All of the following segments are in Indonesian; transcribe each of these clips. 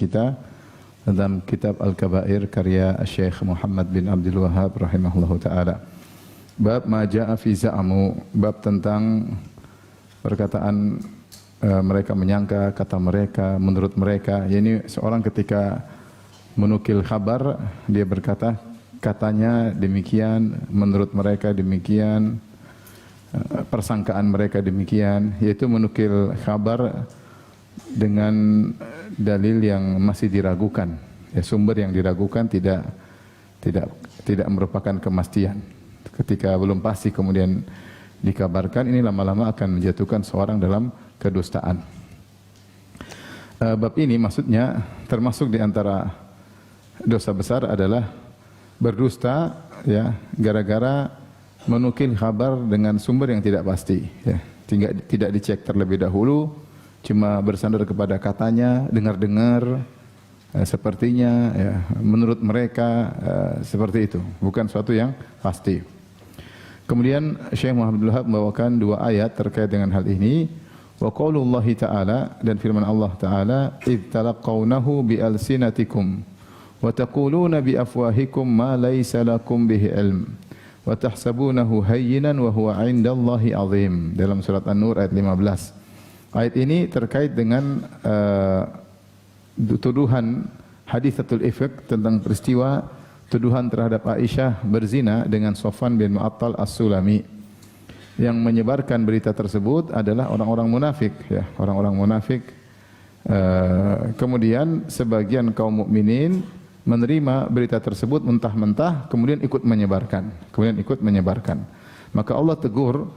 kita dalam kitab Al-Kabair karya Syekh Muhammad bin Abdul Wahhab rahimahullahu taala. Bab ma jaa fi za'mu, bab tentang perkataan mereka menyangka, kata mereka, menurut mereka. Ini seorang ketika menukil kabar, dia berkata, katanya demikian, menurut mereka demikian, persangkaan mereka demikian, yaitu menukil kabar dengan dalil yang masih diragukan. Ya, sumber yang diragukan tidak merupakan kemastian. Ketika belum pasti kemudian dikabarkan, ini lama-lama akan menjatuhkan seorang dalam kedustaan. Bab ini maksudnya termasuk di antara dosa besar adalah berdusta, ya, gara-gara menukil kabar dengan sumber yang tidak pasti, ya. Tidak dicek terlebih dahulu, cuma bersandar kepada katanya, dengar-dengar, sepertinya, ya, menurut mereka, seperti itu, bukan suatu yang pasti. Kemudian Syekh Muhammad bin Wahhab membawakan dua ayat terkait dengan hal ini. Wa qaulullahi ta'ala, dan firman Allah Ta'ala, idh talaqawnahu bi alsinatikum wa taquluna bi afwahikum ma laysa lakum bihi ilm wa tahsabunahu hayyinan wa huwa 'indallahi 'azim, dalam surat An-Nur ayat 15. Ayat ini terkait dengan tuduhan haditsatul ifk, tentang peristiwa tuduhan terhadap Aisyah berzina dengan Safwan bin Mu'attal As-Sulami. Yang menyebarkan berita tersebut adalah orang-orang munafik, ya, orang-orang munafik. Kemudian sebagian kaum mukminin menerima berita tersebut mentah-mentah, kemudian ikut menyebarkan. Maka Allah tegur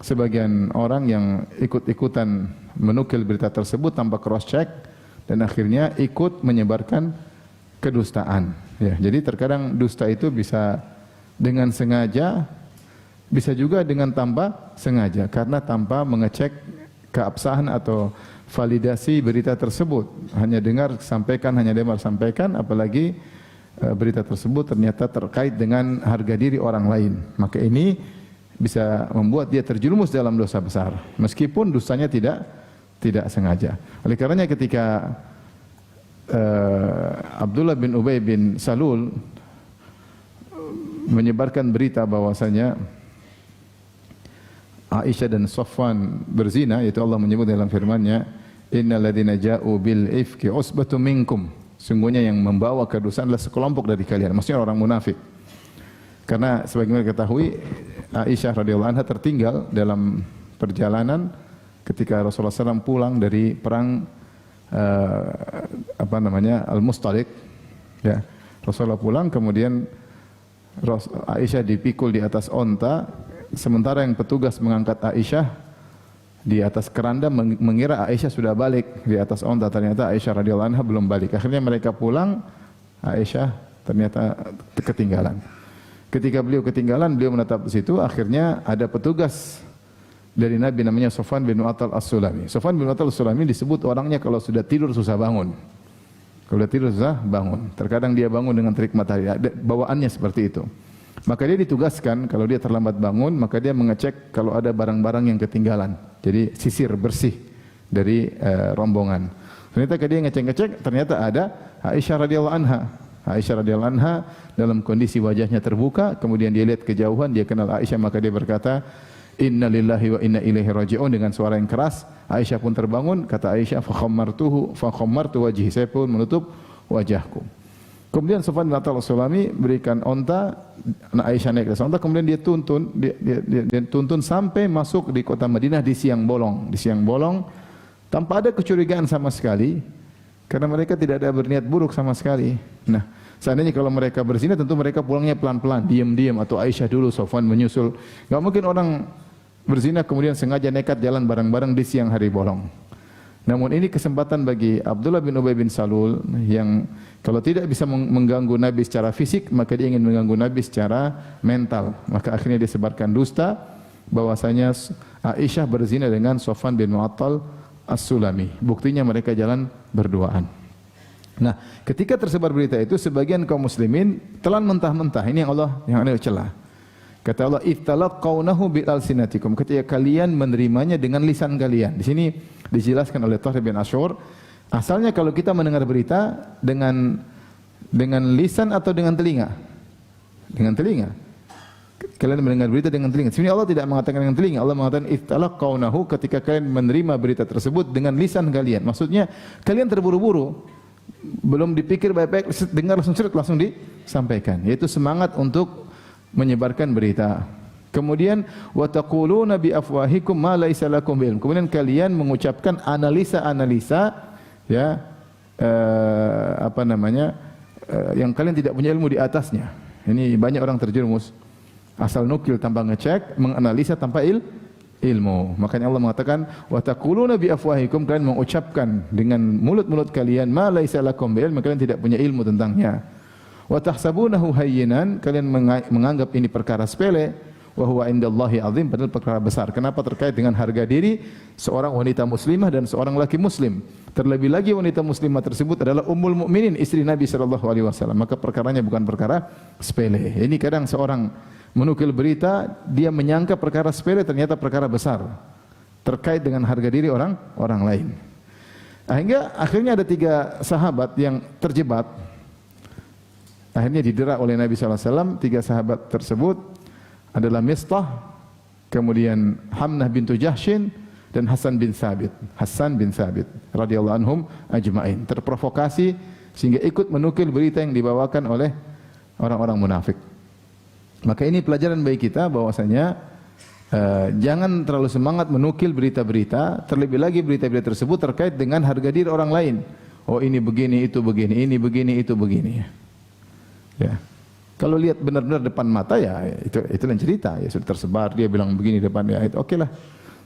sebagian orang yang ikut-ikutan menukil berita tersebut tanpa cross check dan akhirnya ikut menyebarkan kedustaan. Ya, jadi terkadang dusta itu bisa dengan sengaja, bisa juga dengan tanpa sengaja, karena tanpa mengecek keabsahan atau validasi berita tersebut. Hanya dengar sampaikan, apalagi berita tersebut ternyata terkait dengan harga diri orang lain. Maka ini bisa membuat dia terjerumus dalam dosa besar, meskipun dosanya tidak sengaja. Oleh karenanya ketika Abdullah bin Ubay bin Salul menyebarkan berita bahwasanya Aisyah dan Safwan berzina, yaitu Allah menyebut dalam firman-Nya, innal ladzina ja'u bil ifki usbatun minkum, sungguhnya yang membawa kedustaan adalah sekelompok dari kalian, maksudnya orang munafik. Karena sebagaimana ketahui, Aisyah radhiyallahu anha tertinggal dalam perjalanan ketika Rasulullah SAW pulang dari perang Al-Mustalik, ya. Rasulullah pulang, kemudian Aisyah dipikul di atas onta, sementara yang petugas mengangkat Aisyah di atas keranda mengira Aisyah sudah balik di atas onta, ternyata Aisyah radhiyallahu anha belum balik. Akhirnya mereka pulang, Aisyah ternyata ketinggalan. Ketika beliau ketinggalan, beliau menetap di situ. Akhirnya ada petugas dari Nabi namanya Safwan bin Mu'attal As-Sulami. Safwan bin Mu'attal As-Sulami disebut orangnya kalau sudah tidur susah bangun. Kalau sudah tidur susah bangun. Terkadang dia bangun dengan terik matahari. Bawaannya seperti itu. Maka dia ditugaskan kalau dia terlambat bangun, maka dia mengecek kalau ada barang-barang yang ketinggalan. Jadi sisir bersih dari rombongan. Ternyata dia ngecek-ngecek, ternyata ada Aisyah radhiyallahu anha. Aisyah radhiyallahu anha dalam kondisi wajahnya terbuka, kemudian dia lihat kejauhan, dia kenal Aisyah, maka dia berkata, inna lillahi wa inna ilaihi raji'un, dengan suara yang keras. Aisyah pun terbangun, kata Aisyah, fa khammartu wajhi, saya pun menutup wajahku. Kemudian Safwan bin Mu'attal As-Sulami berikan onta, Aisyah naik ke atas onta, kemudian dia tuntun sampai masuk di kota Madinah di siang bolong tanpa ada kecurigaan sama sekali, karena mereka tidak ada berniat buruk sama sekali. Nah, seandainya kalau mereka berzina, tentu mereka pulangnya pelan-pelan, diam-diam, atau Aisyah dulu, Safwan menyusul. Enggak mungkin orang berzina kemudian sengaja nekat jalan bareng-bareng di siang hari bolong. Namun ini kesempatan bagi Abdullah bin Ubay bin Salul yang kalau tidak bisa mengganggu Nabi secara fisik, maka dia ingin mengganggu Nabi secara mental. Maka akhirnya dia sebarkan dusta bahwasanya Aisyah berzina dengan Safwan bin Mu'attal As-Sulami. Buktinya mereka jalan berduaan. Nah, ketika tersebar berita itu, sebagian kaum muslimin telan mentah-mentah. Ini yang Allah celah. Kata Allah, "Ittalaqawnahu bi alsinatikum." Ketika kalian menerimanya dengan lisan kalian. Di sini dijelaskan oleh Tahir bin Asyur, Asalnya kalau kita mendengar berita dengan lisan atau dengan telinga? Dengan telinga. Kalian mendengar berita dengan telinga. Sebenarnya Allah tidak mengatakan dengan telinga. Allah mengatakan iftalaqawnahu, ketika kalian menerima berita tersebut dengan lisan kalian. Maksudnya kalian terburu-buru, belum dipikir baik-baik, dengar langsung disampaikan. Yaitu semangat untuk menyebarkan berita. Kemudian wa taquluna bi afwahikum ma laisa lakum bil. Kemudian kalian mengucapkan analisa-analisa, ya, yang kalian tidak punya ilmu di atasnya. Ini banyak orang terjerumus. Asal nukil tanpa ngecek, menganalisa tanpa ilmu. Makanya Allah mengatakan wa taquluna bi afwahikum, kalian mengucapkan dengan mulut-mulut kalian ma laisa lakum bil, kalian tidak punya ilmu tentangnya. Wa tahsabunahu hayyinan, kalian menganggap ini perkara sepele. Wa huwa indallahi azim, padahal perkara besar. Kenapa? Terkait dengan harga diri seorang wanita muslimah dan seorang laki muslim. Terlebih lagi wanita muslimah tersebut adalah ummul mukminin, istri Nabi sallallahu alaihi wasallam. Maka perkaranya bukan perkara sepele. Ini kadang seorang menukil berita, dia menyangka perkara sepele, ternyata perkara besar terkait dengan harga diri orang lain. Hingga akhirnya ada 3 sahabat yang terjebak. Akhirnya didera oleh Nabi sallallahu alaihi wasallam. 3 sahabat tersebut adalah Mistah, kemudian Hamnah bintu Jahshin, dan Hasan bin Sabit radhiyallahu anhum ajma'in. Terprovokasi sehingga ikut menukil berita yang dibawakan oleh orang-orang munafik. Maka ini pelajaran bagi kita bahwasanya jangan terlalu semangat menukil berita-berita, terlebih lagi berita-berita tersebut terkait dengan harga diri orang lain. Oh, ini begini, itu begini, ini begini, itu begini. Ya. Kalau lihat benar-benar depan mata, ya itu lain cerita. Ya sudah tersebar, dia bilang begini depan, ya itu oke lah.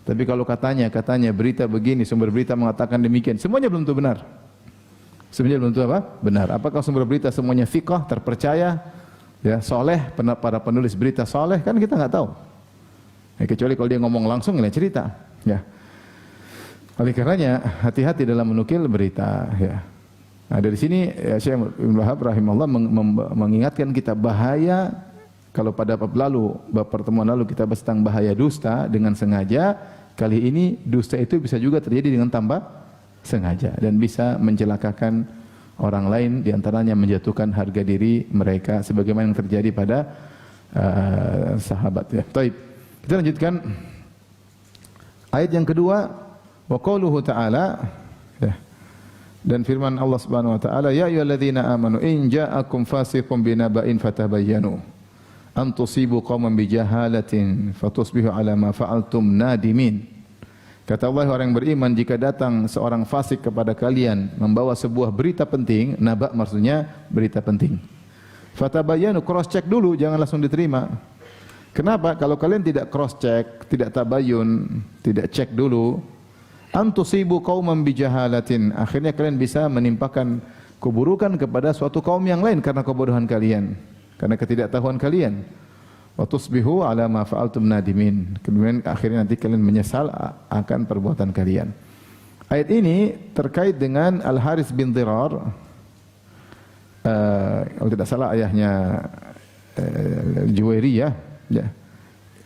Tapi kalau katanya berita begini, sumber berita mengatakan demikian, semuanya belum tentu benar. Sebenarnya belum tentu apa? Benar. Apakah sumber berita semuanya thiqah, terpercaya, ya, soleh, para penulis berita soleh, kan kita nggak tahu. Ya, kecuali kalau dia ngomong langsung, lain cerita. Ya. Oleh karenanya hati-hati dalam menukil berita. Ya. Nah, dari sini ya, Syekh Ibnu Wahab rahimahullah mengingatkan kita bahaya kalau pada bab pertemuan lalu kita bahas tentang bahaya dusta dengan sengaja. Kali ini dusta itu bisa juga terjadi dengan tanpa sengaja dan bisa mencelakakan orang lain, diantaranya menjatuhkan harga diri mereka sebagaimana yang terjadi pada sahabat. Ya. Baik, kita lanjutkan ayat yang kedua. Wa qauluhu ta'ala, ya. Dan firman Allah Subhanahu wa taala, ya ayyuhalladzina amanu in ja'akum fasiqun binaba'in fatabayyanu an tusibu qauman bijahalatin fatusbihu ala ma fa'altum nadimin. Kata Allah, orang yang beriman, jika datang seorang fasik kepada kalian membawa sebuah berita penting, naba maksudnya berita penting. Fatabayyanu, cross check dulu, jangan langsung diterima. Kenapa? Kalau kalian tidak cross check, tidak tabayun, tidak cek dulu, antusibu qauman bijahalatin, akhirnya kalian bisa menimpakan keburukan kepada suatu kaum yang lain karena kebodohan kalian, karena ketidaktahuan kalian. Wa tusbihu ala ma fa'altum nadimin, kemudian akhirnya nanti kalian menyesal akan perbuatan kalian. Ayat ini terkait dengan Al-Harits bin Dhirar, kalau tidak salah ayahnya Juwairiyah, ya,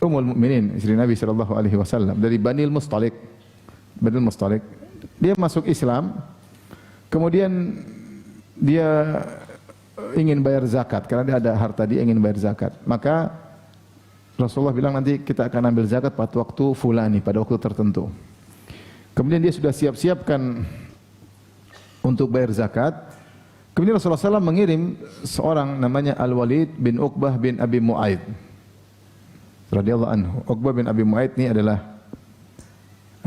Ummul Mukminin, istri Nabi sallallahu alaihi wasallam, dari Banil Mustalik. Dia masuk Islam, kemudian dia ingin bayar zakat karena dia ada harta, dia ingin bayar zakat. Maka Rasulullah bilang nanti kita akan ambil zakat pada waktu fulani, pada waktu tertentu. Kemudian dia sudah siap-siapkan untuk bayar zakat. Kemudian Rasulullah SAW mengirim seorang namanya Al-Walid bin Uqbah bin Abi Mu'aid radhiyallahu anhu. Uqbah bin Abi Mu'aid ini adalah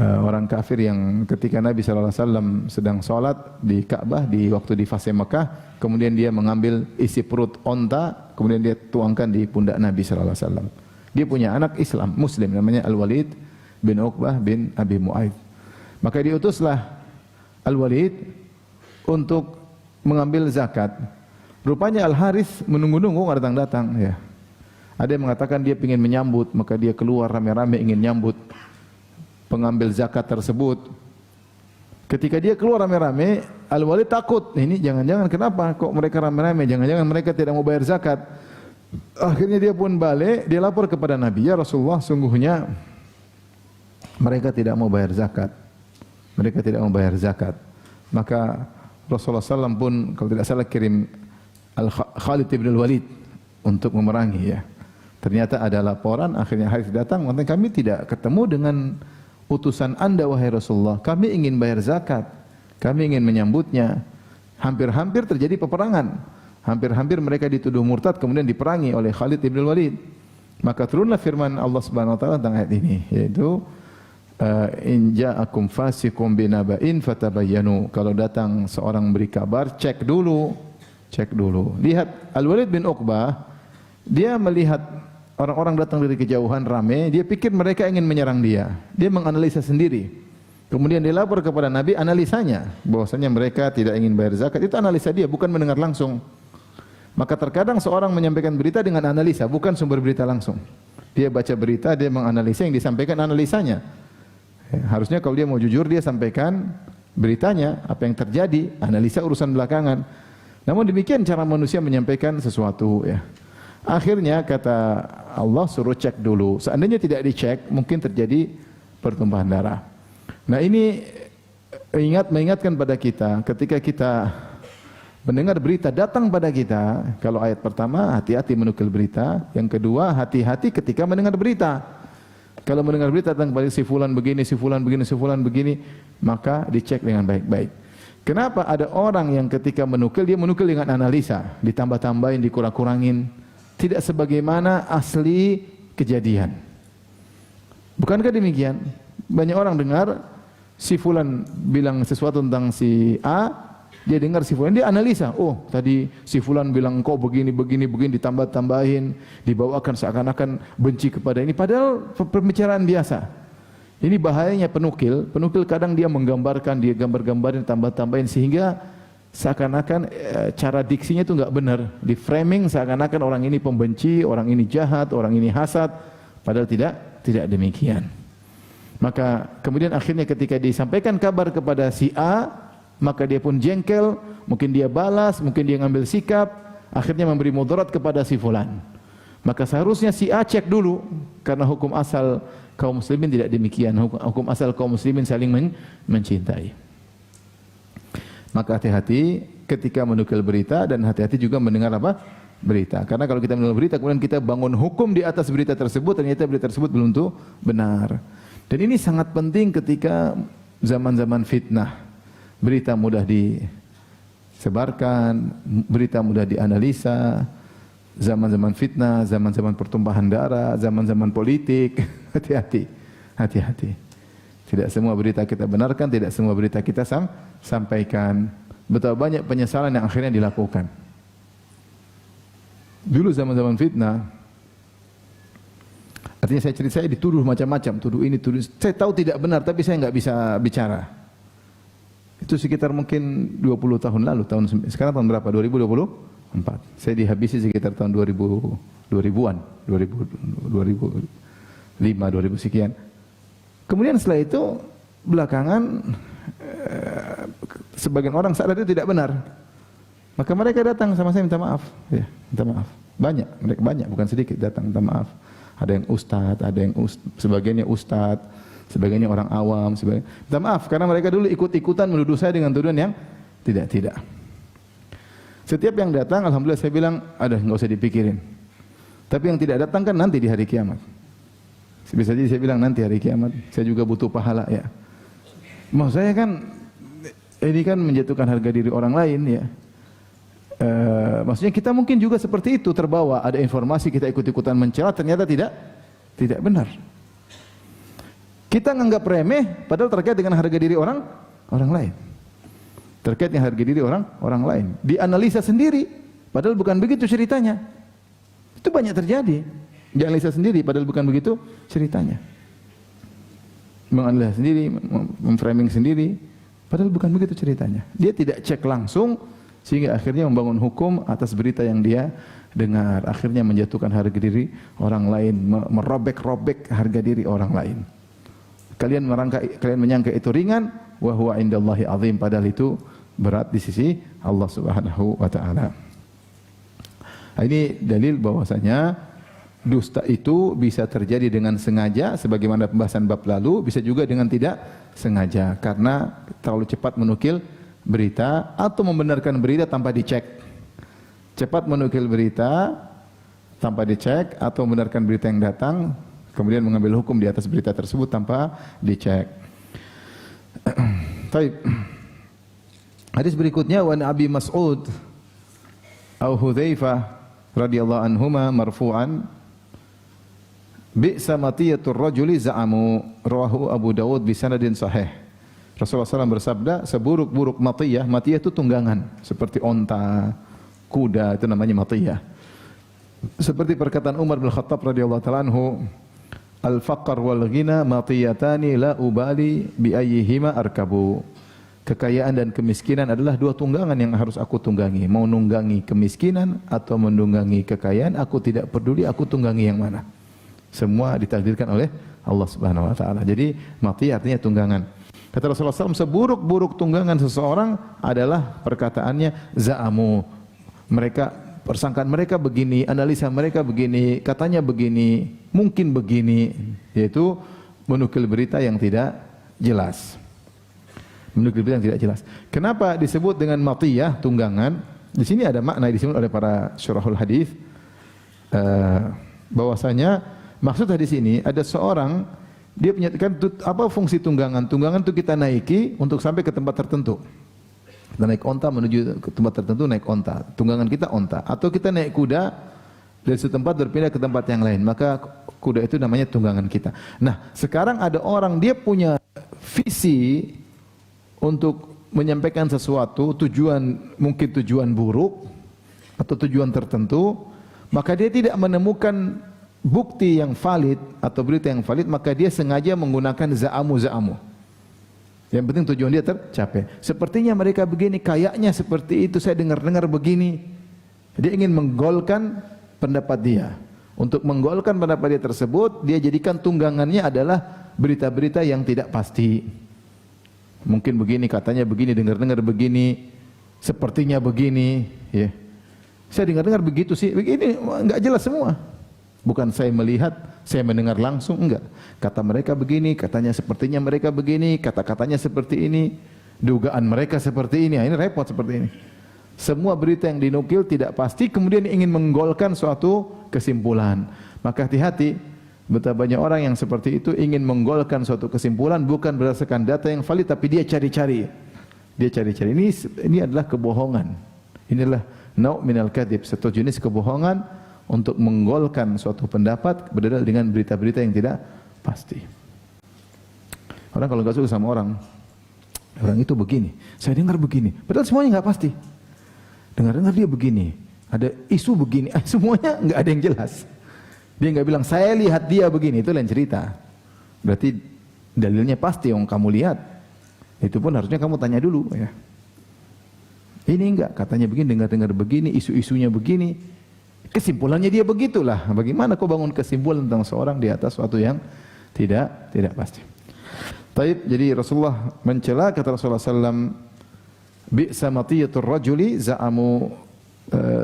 orang kafir yang ketika Nabi SAW sedang sholat di Ka'bah di waktu di fase Mekah, kemudian dia mengambil isi perut onta, kemudian dia tuangkan di pundak Nabi SAW. Dia punya anak Islam, Muslim, namanya Al-Walid bin Uqbah bin Abi Mu'aid. Maka diutuslah Al-Walid untuk mengambil zakat. Rupanya Al-Harits menunggu-nunggu nggak datang-datang. Ya. Ada yang mengatakan dia ingin menyambut, maka dia keluar rame-rame ingin nyambut pengambil zakat tersebut. Ketika dia keluar rame-rame, Al-Walid takut. Ini jangan-jangan kenapa kok mereka rame-rame? Jangan-jangan mereka tidak mau bayar zakat. Akhirnya dia pun balik, dia lapor kepada Nabi, ya Rasulullah, sungguhnya mereka tidak mau bayar zakat. Mereka tidak mau bayar zakat. Maka Rasulullah SAW pun kalau tidak salah kirim Khalid bin Walid untuk memerangi ya. Ternyata ada laporan, akhirnya Harith datang, mengatakan kami tidak ketemu dengan utusan Anda wahai Rasulullah. Kami ingin bayar zakat, kami ingin menyambutnya. Hampir-hampir terjadi peperangan. Hampir-hampir mereka dituduh murtad kemudian diperangi oleh Khalid bin Walid. Maka turunlah firman Allah Subhanahu wa taala tentang ayat ini, yaitu in ja'akum fasiqun binaba'in fatabayyanu. Kalau datang seorang beri kabar, cek dulu. Cek dulu. Lihat Al-Walid bin Uqbah, dia melihat orang-orang datang dari kejauhan ramai, dia pikir mereka ingin menyerang dia. Dia menganalisa sendiri. Kemudian dia lapor kepada Nabi analisanya, bahwasanya mereka tidak ingin bayar zakat. Itu analisa dia, bukan mendengar langsung. Maka terkadang seorang menyampaikan berita dengan analisa, bukan sumber berita langsung. Dia baca berita, dia menganalisa yang disampaikan analisanya. Harusnya kalau dia mau jujur, dia sampaikan beritanya, apa yang terjadi, analisa urusan belakangan. Namun demikian cara manusia menyampaikan sesuatu ya. Akhirnya kata Allah suruh cek dulu. Seandainya tidak dicek, mungkin terjadi pertumpahan darah. Nah ini mengingatkan pada kita, ketika kita mendengar berita datang pada kita, kalau ayat pertama hati-hati menukil berita, yang kedua hati-hati ketika mendengar berita. Kalau mendengar berita tentang si fulan begini, si fulan begini, si fulan begini, maka dicek dengan baik-baik. Kenapa ada orang yang ketika menukil, dia menukil dengan analisa, ditambah-tambahin, dikurang-kurangin, tidak sebagaimana asli kejadian. Bukankah demikian? Banyak orang dengar si fulan bilang sesuatu tentang si A, dia dengar si fulan, dia analisa. Oh, tadi si fulan bilang kau begini, begini, begini, ditambah-tambahin, dibawakan seakan-akan benci kepada ini. Padahal pembicaraan biasa. Ini bahayanya penukil. Penukil kadang dia menggambarkan, dia gambar-gambarin, tambah-tambahin sehingga seakan-akan cara diksinya itu enggak benar. Di framing seakan-akan orang ini pembenci, orang ini jahat, orang ini hasad. Padahal tidak demikian. Maka kemudian akhirnya ketika disampaikan kabar kepada si A, maka dia pun jengkel, mungkin dia balas, mungkin dia ngambil sikap, akhirnya memberi mudarat kepada si fulan. Maka seharusnya si A cek dulu, karena hukum asal kaum muslimin tidak demikian. Hukum asal kaum muslimin saling mencintai. Maka hati-hati ketika menukil berita dan hati-hati juga mendengar apa? Berita. Karena kalau kita mendengar berita kemudian kita bangun hukum di atas berita tersebut, ternyata berita tersebut belum tentu benar. Dan ini sangat penting ketika zaman-zaman fitnah. Berita mudah disebarkan, berita mudah dianalisa. Zaman-zaman fitnah, zaman-zaman pertumpahan darah, zaman-zaman politik. Hati-hati, hati-hati. Tidak semua berita kita benarkan, tidak semua berita kita sampaikan. Betapa banyak penyesalan yang akhirnya dilakukan. Dulu zaman-zaman fitnah, artinya saya dituduh macam-macam, tuduh ini, tuduh. Saya tahu tidak benar, tapi saya enggak bisa bicara. Itu sekitar mungkin 20 tahun lalu, sekarang tahun berapa? 2024. Saya dihabisi sekitar tahun 2000-an, 2005, 2000 sekian. Kemudian setelah itu belakangan sebagian orang sadar itu tidak benar. Maka mereka datang sama saya minta maaf, ya, minta maaf. Banyak, mereka banyak, bukan sedikit datang minta maaf. Ada yang ustadz, ada yang sebagiannya ustadz, sebagiannya orang awam, sebagian. Minta maaf karena mereka dulu ikut-ikutan menuduh saya dengan tuduhan yang tidak. Setiap yang datang, alhamdulillah saya bilang, enggak usah dipikirin. Tapi yang tidak datang kan nanti di hari kiamat. Bisa jadi saya bilang nanti hari kiamat, saya juga butuh pahala ya. Maksud saya kan, ini kan menjatuhkan harga diri orang lain ya. Maksudnya kita mungkin juga seperti itu, terbawa ada informasi kita ikut-ikutan mencela, ternyata tidak benar. Kita nganggap remeh, padahal terkait dengan harga diri orang lain. Terkait dengan harga diri orang lain. Dianalisa sendiri, padahal bukan begitu ceritanya. Itu banyak terjadi. Dianalisa sendiri, padahal bukan begitu ceritanya. Menganalisa sendiri, memframing sendiri, padahal bukan begitu ceritanya. Dia tidak cek langsung, sehingga akhirnya membangun hukum atas berita yang dia dengar. Akhirnya menjatuhkan harga diri orang lain, merobek-robek harga diri orang lain. Kalian menyangka itu ringan, wa huwa indallahi azim, padahal itu berat di sisi Allah Subhanahu wa taala. Ini dalil bahwasanya dusta itu bisa terjadi dengan sengaja sebagaimana pembahasan bab lalu, bisa juga dengan tidak sengaja karena terlalu cepat menukil berita atau membenarkan berita tanpa dicek. Cepat menukil berita tanpa dicek atau membenarkan berita yang datang kemudian mengambil hukum di atas berita tersebut tanpa dicek. Baik. Hadis berikutnya wa Abi Mas'ud au Hudzaifah radhiyallahu anhuma marfu'an bi'sa matiyatur rajuli za'amu rawahu Abu Dawud bi sanadin sahih. Rasulullah SAW bersabda, seburuk-buruk matiyah, matiyah itu tunggangan seperti onta, kuda, itu namanya matiyah. Seperti perkataan Umar bin Khattab radhiyallahu ta'ala anhu, al-faqr wal ghina matiyatani la ubali bi ayyihima arkabu. Kekayaan dan kemiskinan adalah dua tunggangan yang harus aku tunggangi. Mau nunggangi kemiskinan atau menunggangi kekayaan, aku tidak peduli, aku tunggangi yang mana. Semua ditakdirkan oleh Allah Subhanahu wa taala. Jadi mati artinya tunggangan. Kata Rasulullah SAW, seburuk-buruk tunggangan seseorang adalah perkataannya za'amu. Mereka persangkaan mereka begini, analisa mereka begini, katanya begini, mungkin begini, yaitu menukil berita yang tidak jelas. Menukil berita yang tidak jelas. Kenapa disebut dengan matiyah, tunggangan? Di sini ada makna disebut oleh para syurahul hadis bahwasanya maksud hadis ini ada seorang dia punya kan apa fungsi tunggangan? Tunggangan itu kita naiki untuk sampai ke tempat tertentu. Kita naik onta menuju ke tempat tertentu, naik onta. Tunggangan kita onta. Atau kita naik kuda dari satu tempat berpindah ke tempat yang lain. Maka kuda itu namanya tunggangan kita. Nah, sekarang ada orang dia punya visi untuk menyampaikan sesuatu, mungkin tujuan buruk atau tujuan tertentu, maka dia tidak menemukan bukti yang valid atau berita yang valid, maka dia sengaja menggunakan za'amu. Yang penting tujuan dia tercapai. Sepertinya mereka begini, kayaknya seperti itu, saya dengar-dengar begini. Dia ingin menggolkan pendapat dia. Untuk menggolkan pendapat dia tersebut, dia jadikan tunggangannya adalah berita-berita yang tidak pasti. Mungkin begini, katanya begini, dengar-dengar begini, sepertinya begini, ya. Saya dengar-dengar begitu sih, begini, enggak jelas semua. Bukan saya melihat, saya mendengar langsung, enggak. Kata mereka begini, katanya sepertinya mereka begini, kata-katanya seperti ini, dugaan mereka seperti ini. Ini repot seperti ini. Semua berita yang dinukil tidak pasti, kemudian ingin menggolkan suatu kesimpulan. Maka hati-hati. Betapa banyak orang yang seperti itu ingin menggolkan suatu kesimpulan bukan berdasarkan data yang valid, tapi dia cari-cari. Dia cari-cari. Ini adalah kebohongan. Inilah nau' minal kadhib, satu jenis kebohongan untuk menggolkan suatu pendapat berdasarkan dengan berita-berita yang tidak pasti. Orang kalau enggak suka sama orang itu begini, saya dengar begini, padahal semuanya enggak pasti. Dengar-dengar dia begini, ada isu begini, semuanya enggak ada yang jelas. Dia enggak bilang, saya lihat dia begini, itu lain cerita. Berarti dalilnya pasti yang kamu lihat. Itu pun harusnya kamu tanya dulu. Ya. Ini enggak, katanya begini, dengar-dengar begini, isu-isunya begini. Kesimpulannya dia begitulah. Bagaimana kau bangun kesimpulan tentang seorang di atas sesuatu yang tidak pasti. Taib, jadi Rasulullah mencela, kata Rasulullah SAW, bi'sa matiyatur rajuli za'amu,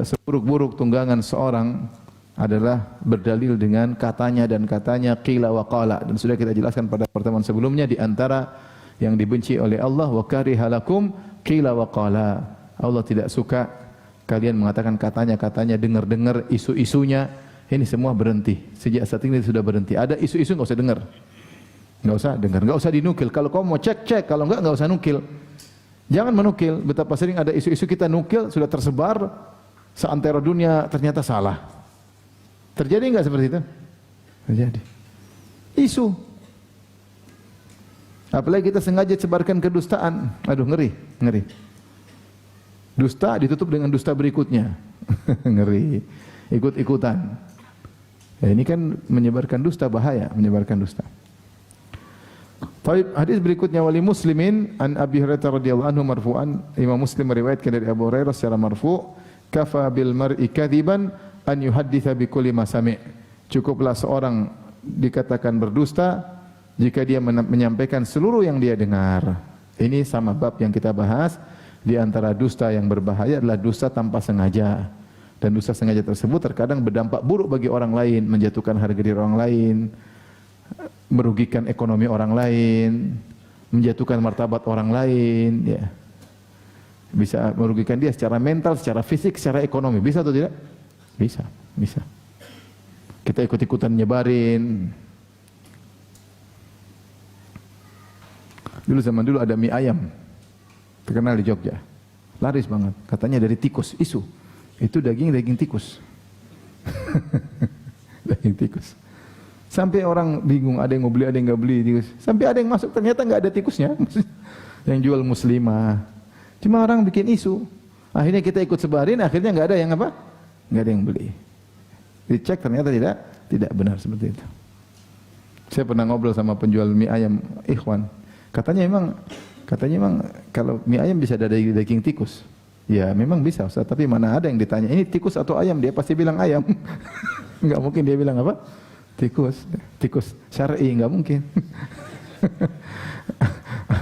seburuk-buruk tunggangan seorang adalah berdalil dengan katanya dan katanya qila wa qala, dan sudah kita jelaskan pada pertemuan sebelumnya di antara yang dibenci oleh Allah wa karihalakum qila wa qala. Allah tidak suka kalian mengatakan katanya, dengar-dengar isu-isunya. Ini semua berhenti. Sejak saat ini sudah berhenti. Ada isu-isu enggak usah dengar. Enggak usah dengar, enggak usah dinukil. Kalau kau mau cek, kalau enggak usah nukil. Jangan menukil. Betapa sering ada isu-isu kita nukil sudah tersebar seantero dunia, ternyata salah. Terjadi enggak seperti itu? Terjadi. Isu. Apalagi kita sengaja sebarkan kedustaan. Aduh, ngeri. Dusta ditutup dengan dusta berikutnya. Ngeri. Ikut-ikutan. Ya, ini kan menyebarkan dusta, bahaya menyebarkan dusta. Baik, hadis berikutnya wali Muslimin an Abi Hurairah radhiyallahu anhu marfu'an. Imam Muslim meriwayatkan dari Abu Hurairah secara marfu', kafa bil mar'i kadziban an yuhadditsa bi kulli ma sami'. Cukuplah seorang dikatakan berdusta jika dia menyampaikan seluruh yang dia dengar. Ini sama bab yang kita bahas. Di antara dusta yang berbahaya adalah dusta tanpa sengaja. Dan dusta sengaja tersebut terkadang berdampak buruk bagi orang lain, menjatuhkan harga diri orang lain, merugikan ekonomi orang lain, menjatuhkan martabat orang lain, ya. Bisa merugikan dia secara mental, secara fisik, secara ekonomi. Bisa atau tidak? Bisa, bisa. Kita ikut-ikutan nyebarin. Dulu zaman dulu ada mie ayam terkenal di Jogja, laris banget. Katanya dari tikus, isu. Itu daging tikus. Daging tikus. Sampai orang bingung, ada yang mau beli, ada yang nggak beli tikus. Sampai ada yang masuk, ternyata nggak ada tikusnya. Yang jual muslimah. Cuma orang bikin isu. Akhirnya kita ikut sebarin, akhirnya nggak ada yang apa? Nggak ada yang beli. Dicek ternyata tidak benar seperti itu. Saya pernah ngobrol sama penjual mie ayam, ikhwan. Katanya memang kalau mie ayam bisa dari daging tikus. Ya memang bisa Ustaz, tapi mana ada yang ditanya ini tikus atau ayam, dia pasti bilang ayam. Enggak mungkin dia bilang apa? Tikus syar'i, enggak mungkin.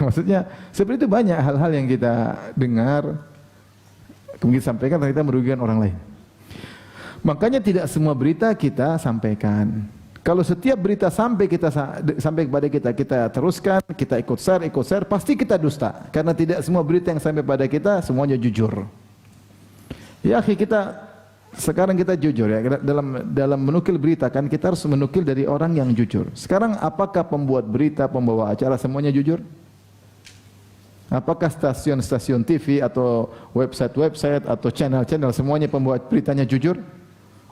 Maksudnya seperti itu, banyak hal-hal yang kita dengar kemudian sampaikan ternyata merugikan orang lain. Makanya tidak semua berita kita sampaikan. Kalau setiap berita sampai kepada kita teruskan, kita ikut share, pasti kita dusta. Karena tidak semua berita yang sampai pada kita semuanya jujur. Ya, sekarang kita jujur ya, dalam menukil berita kan kita harus menukil dari orang yang jujur. Sekarang apakah pembuat berita, pembawa acara semuanya jujur? Apakah stasiun-stasiun TV atau website atau channel-channel semuanya pembuat beritanya jujur?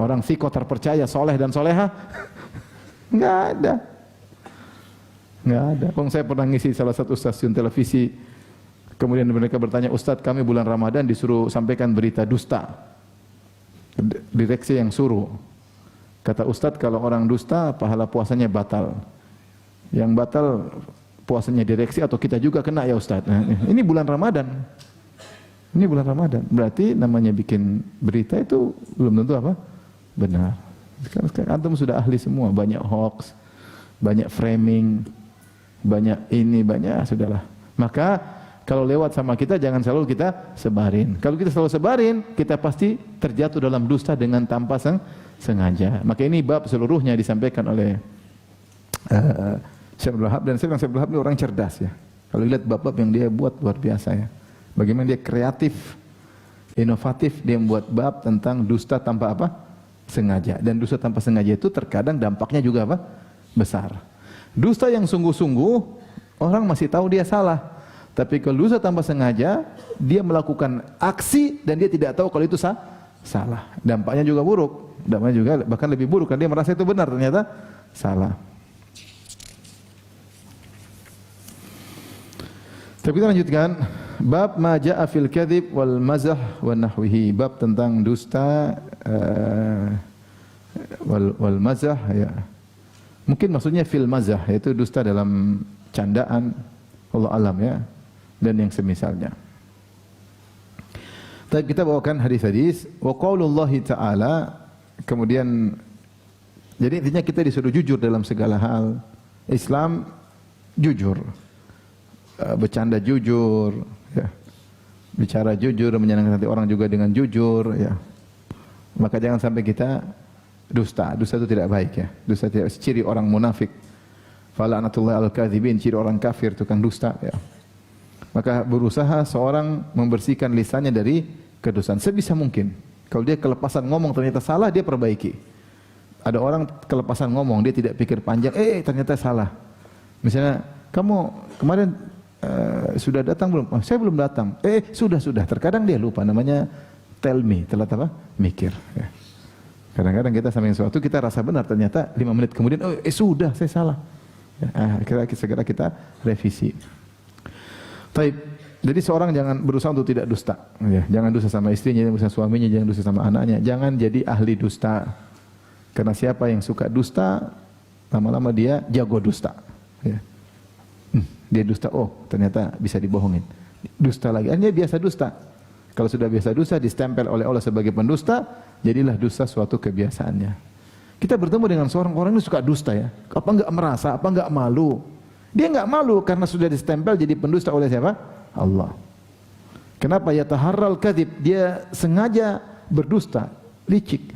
Orang siko terpercaya, soleh dan soleha? Enggak ada. Enggak ada. Saya pernah ngisi salah satu stasiun televisi, kemudian mereka bertanya, Ustadz kami bulan Ramadan disuruh sampaikan berita dusta. Direksi yang suruh. Kata Ustadz kalau orang dusta pahala puasanya batal. Yang batal puasanya direksi atau kita juga kena ya Ustadz. Nah, ini bulan Ramadan. Ini bulan Ramadan. Berarti namanya bikin berita itu belum tentu apa? Benar. Sekarang antum sudah ahli semua, banyak hoax, banyak framing, banyak sudahlah. Maka kalau lewat sama kita jangan selalu kita sebarin. Kalau kita selalu sebarin, kita pasti terjatuh dalam dusta dengan tanpa sengaja. Maka ini bab seluruhnya disampaikan oleh Syekh Abdul Wahab, dan saya bilang Syekh Abdul Wahab ini orang cerdas ya. Kalau lihat bab-bab yang dia buat luar biasa ya. Bagaimana dia kreatif, inovatif, dia membuat bab tentang dusta tanpa apa? Sengaja. Dan dusta tanpa sengaja itu terkadang dampaknya juga apa? Besar. Dusta yang sungguh-sungguh orang masih tahu dia salah. Tapi kalau dusta tanpa sengaja, dia melakukan aksi dan dia tidak tahu kalau itu salah. Dampaknya juga buruk. Dampaknya juga bahkan lebih buruk karena dia merasa itu benar, ternyata salah. Tapi kita lanjutkan. Bab ma ja'a fil kadhib wal mazah wa nahwihi. Bab tentang dusta wal mazah ya. Mungkin maksudnya fil mazah, yaitu dusta dalam candaan, Allah alam ya, dan yang semisalnya. Tapi kita bawakan hadis-hadis wa qaulullahi ta'ala, kemudian jadi intinya kita disuruh jujur dalam segala hal. Islam jujur. Bercanda jujur, ya. Bicara jujur, menyenangkan hati orang juga dengan jujur, ya. Maka jangan sampai kita dusta. Dusta itu tidak baik ya. Dusta tidak ciri orang munafik. Fala'natullahi 'alal kadzibin, ciri orang kafir, tukang dusta, ya. Maka berusaha seorang membersihkan lisannya dari kedustaan sebisa mungkin. Kalau dia kelepasan ngomong ternyata salah, dia perbaiki. Ada orang kelepasan ngomong, dia tidak pikir panjang, ternyata salah. Misalnya, kamu kemarin sudah datang belum? Oh, saya belum datang. Sudah. Terkadang dia lupa, namanya tell me, telat apa? Mikir. Ya. Kadang-kadang kita sama sesuatu kita rasa benar, ternyata 5 menit kemudian, sudah, saya salah. Ya, segera kita revisi. Taib. Jadi seorang jangan berusaha untuk tidak dusta. Ya, jangan dusta sama istrinya, jangan dusta suaminya, jangan dusta sama anaknya. Jangan jadi ahli dusta. Karena siapa yang suka dusta, lama-lama dia jago dusta. Ya. Dia dusta, ternyata bisa dibohongin. Dusta lagi, dia biasa dusta. Kalau sudah biasa dusta, distempel oleh Allah sebagai pendusta, jadilah dusta suatu kebiasaannya. Kita bertemu dengan seorang orang ini suka dusta ya. Apa enggak merasa, apa enggak malu? Dia enggak malu karena sudah distempel jadi pendusta oleh siapa? Allah. Kenapa? Ya taharral kadzib, dia sengaja berdusta, licik.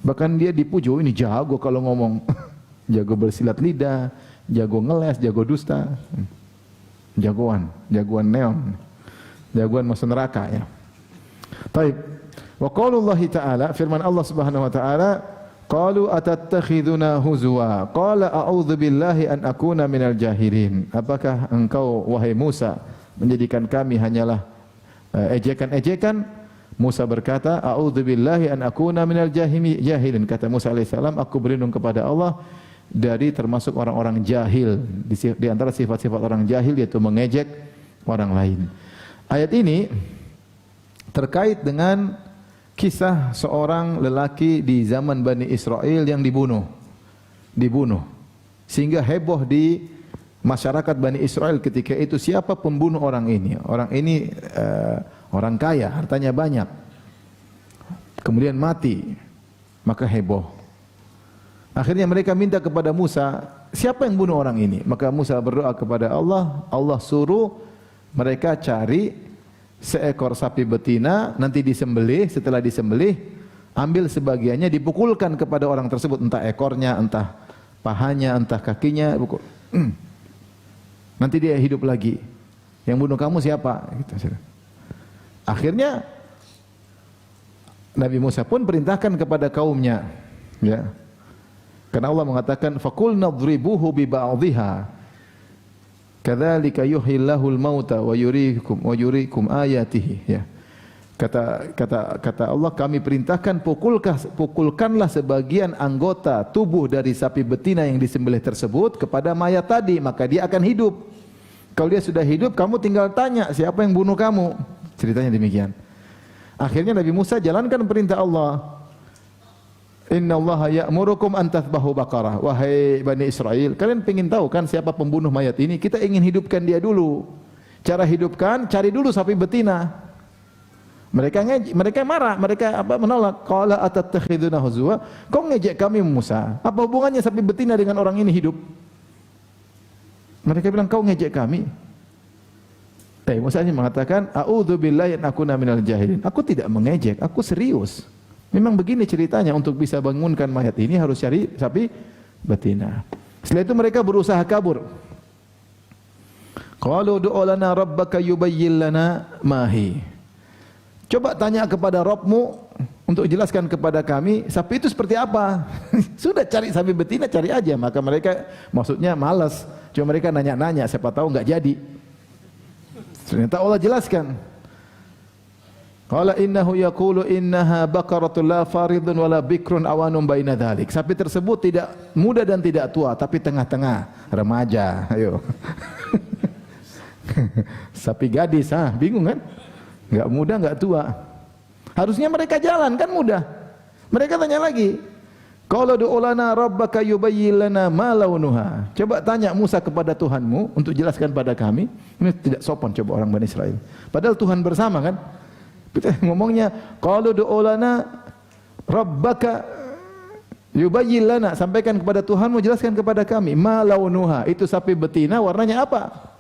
Bahkan dia dipuji, ini jago kalau ngomong. Jago bersilat lidah, jago ngeles, jago dusta. jagoan neon, jagoan masuk neraka ya. Baik. Wa qaulullahi ta'ala, firman Allah Subhanahu wa taala, qalu atattakhiduna huzwa qala a'udzu billahi an akuna minal jahilin. Apakah engkau wahai Musa menjadikan kami hanyalah ejekan-ejekan? Musa berkata, a'udzu billahi an akuna minal jahilin. Kata Musa alaihissalam, aku berlindung kepada Allah dari termasuk orang-orang jahil. Di antara sifat-sifat orang jahil yaitu mengejek orang lain. Ayat ini terkait dengan kisah seorang lelaki di zaman Bani Israel yang dibunuh. Sehingga heboh di masyarakat Bani Israel ketika itu, siapa pembunuh orang ini? Orang ini orang kaya, hartanya banyak. Kemudian mati. Maka heboh. Akhirnya mereka minta kepada Musa, siapa yang bunuh orang ini? Maka Musa berdoa kepada Allah, Allah suruh mereka cari seekor sapi betina, nanti disembelih, setelah disembelih, ambil sebagiannya, dipukulkan kepada orang tersebut, entah ekornya, entah pahanya, entah kakinya, nanti dia hidup lagi. Yang bunuh kamu siapa? Gitu. Akhirnya Nabi Musa pun perintahkan kepada kaumnya, ya. Karena Allah mengatakan, faqulna idribuhu bi ba'dihha. Kadzalika yuhyillahul mauta wa yuriikum ayatihi, ya. Kata Allah, kami perintahkan pukulkanlah sebagian anggota tubuh dari sapi betina yang disembelih tersebut kepada mayat tadi, maka dia akan hidup. Kalau dia sudah hidup, kamu tinggal tanya siapa yang bunuh kamu. Ceritanya demikian. Akhirnya Nabi Musa jalankan perintah Allah. Innallaha ya'murukum an tathbahu baqarah. Wahai Bani Israel, kalian ingin tahu kan siapa pembunuh mayat ini? Kita ingin hidupkan dia dulu. Cara hidupkan, cari dulu sapi betina. Mereka marah, mereka menolak. Qala atattakhiduna huzwa? Kau ngejek kami Musa. Apa hubungannya sapi betina dengan orang ini hidup? Mereka bilang, kau ngejek kami. Musa ini mengatakan, a'udzu billahi an akuna minal jahilin. Aku tidak mengejek, aku serius. Memang begini ceritanya, untuk bisa bangunkan mayat ini harus cari sapi betina. Setelah itu mereka berusaha kabur. Qalu du'a lana rabbaka yubayyin lana ma hi. Coba tanya kepada Rabbmu untuk jelaskan kepada kami sapi itu seperti apa. Sudah cari sapi betina, cari aja. Maka mereka maksudnya malas. Cuma mereka nanya-nanya, siapa tahu enggak jadi. Ternyata Allah jelaskan. Qala innahu yaqulu innaha baqaratun la faridun wala bikrun awanun baina dzalik. Sapi tersebut tidak muda dan tidak tua, tapi tengah-tengah, remaja. Ayo. Sapi gadis, bingung kan? Enggak muda, enggak tua. Harusnya mereka jalan kan mudah. Mereka tanya lagi. Qala du'u lana rabbaka yubayyin lana ma launuha. Coba tanya Musa kepada Tuhanmu untuk jelaskan pada kami. Ini tidak sopan coba orang Bani Israil. Padahal Tuhan bersama kan? Kita ngomongnya qalu du'u lana rabbaka yubayyin lana, sampaikan kepada Tuhanmu, jelaskan kepada kami ma launuha, itu sapi betina warnanya apa?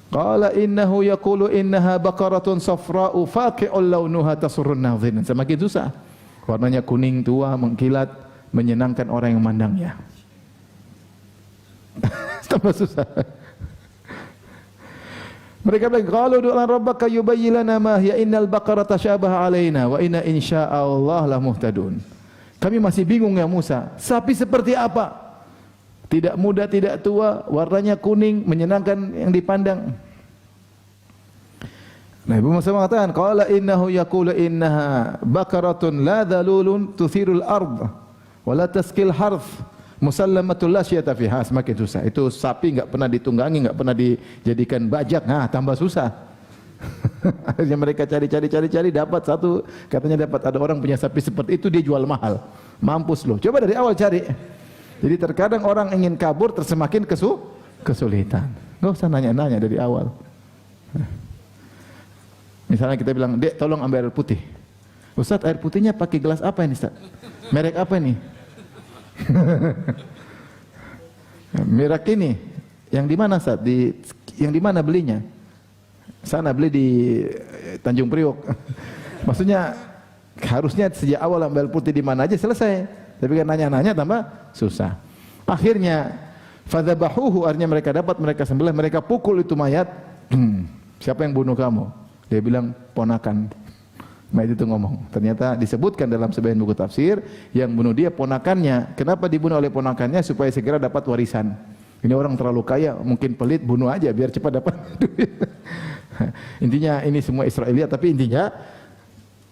Qala innahu yaqulu innaha baqaratun safra'u faqi'un launuha tasurrun nadhirin. Semakin susah. Warnanya kuning tua, mengkilat, menyenangkan orang yang memandangnya. Tambah susah. Mereka bilang, qalu du'a rabbaka yubayyin lana ma hiya innal baqarata tashabaha alaina wa inna insyaallah la muhtadun. Kami masih bingung ya Musa, sapi seperti apa? Tidak muda, tidak tua, warnanya kuning, menyenangkan yang dipandang. Nabi Musa mengatakan, qala innahu yaqulu innaha baqaratun la dhalulun tuthirul ard wa la taskil harth musallamatul la syata fiha. Semakin susah. Itu sapi enggak pernah ditunggangi, enggak pernah dijadikan bajak. Tambah susah. Akhirnya mereka cari dapat satu, katanya dapat ada orang punya sapi seperti itu, dia jual mahal. Mampus loh. Coba dari awal cari. Jadi terkadang orang ingin kabur tersemakin kesulitan. Enggak usah nanya-nanya dari awal. Misalnya kita bilang, "Dek, tolong ambil air putih." "Ustaz, air putihnya pakai gelas apa ini, Ustaz? Merek apa ini?" "Merek ini." "Yang di mana, Ustaz? Yang di mana belinya?" "Sana beli di Tanjung Priok." Maksudnya harusnya sejak awal ambil air putih di mana aja selesai. Tapi kan nanya-nanya tambah susah. Akhirnya Fadzabahuhu, artinya mereka dapat, mereka sembelih, mereka pukul itu mayat. Siapa yang bunuh kamu? Dia bilang ponakan. Mayat itu ngomong. Ternyata disebutkan dalam sebagian buku tafsir yang bunuh dia ponakannya. Kenapa dibunuh oleh ponakannya? Supaya segera dapat warisan. Ini orang terlalu kaya, mungkin pelit, bunuh aja biar cepat dapat duit. Intinya ini semua Israiliyat, tapi intinya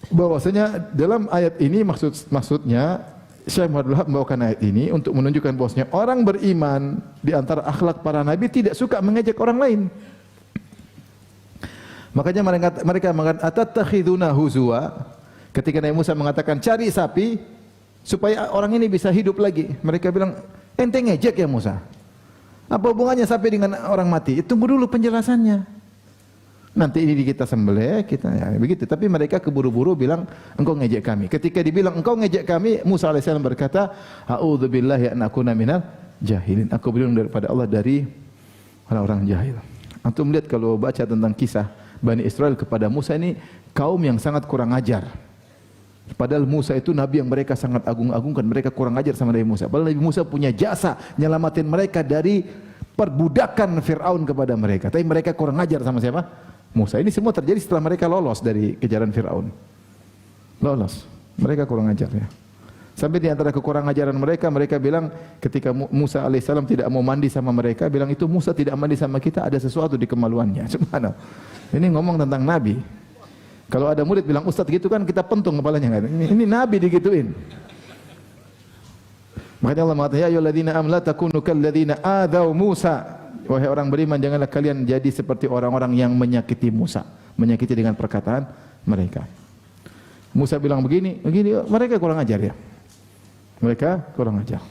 bahwasanya dalam ayat ini maksudnya Syekh Muhammad Wahab membawakan ayat ini untuk menunjukkan bahwasanya orang beriman di antara akhlak para nabi tidak suka mengejek orang lain. Makanya mereka mengatakan atattakhiduna huzwa, ketika Nabi Musa mengatakan cari sapi supaya orang ini bisa hidup lagi. Mereka bilang, ente ngejek ya Musa? Apa hubungannya sapi dengan orang mati? Tunggu dulu penjelasannya. Nanti ini kita sembelih, kita ya, begitu. Tapi mereka keburu-buru bilang engkau ngejek kami. Ketika dibilang engkau ngejek kami, Musa alaihissalam berkata, a'udzubillahi an akuna minal jahilin. Aku berlindung daripada Allah dari orang-orang jahil. Antum melihat kalau baca tentang kisah Bani Israel kepada Musa, ini kaum yang sangat kurang ajar. Padahal Musa itu nabi yang mereka sangat agung-agungkan, mereka kurang ajar sama Nabi Musa. Padahal Nabi Musa punya jasa nyelamatin mereka dari perbudakan Fir'aun kepada mereka. Tapi mereka kurang ajar sama siapa? Musa. Ini semua terjadi setelah mereka lolos dari kejaran Fir'aun. Lolos. Mereka kurang ajar ya. Sampai di antara kekurang ajaran mereka, mereka bilang ketika Musa alaihissalam tidak mau mandi sama mereka, bilang itu Musa tidak mandi sama kita, ada sesuatu di kemaluannya. Subhanallah. Ini ngomong tentang Nabi. Kalau ada murid bilang Ustaz gitu kan kita pentung kepalanya kan. Ini Nabi digituin. Makanya Allah mengatakan ya ayyuhalladzina amanu la takunu kalladzina adzau Musa. Wahai orang beriman, janganlah kalian jadi seperti orang-orang yang menyakiti Musa, menyakiti dengan perkataan mereka. Musa bilang begini, mereka kurang ajar ya. Mereka kurang ajar.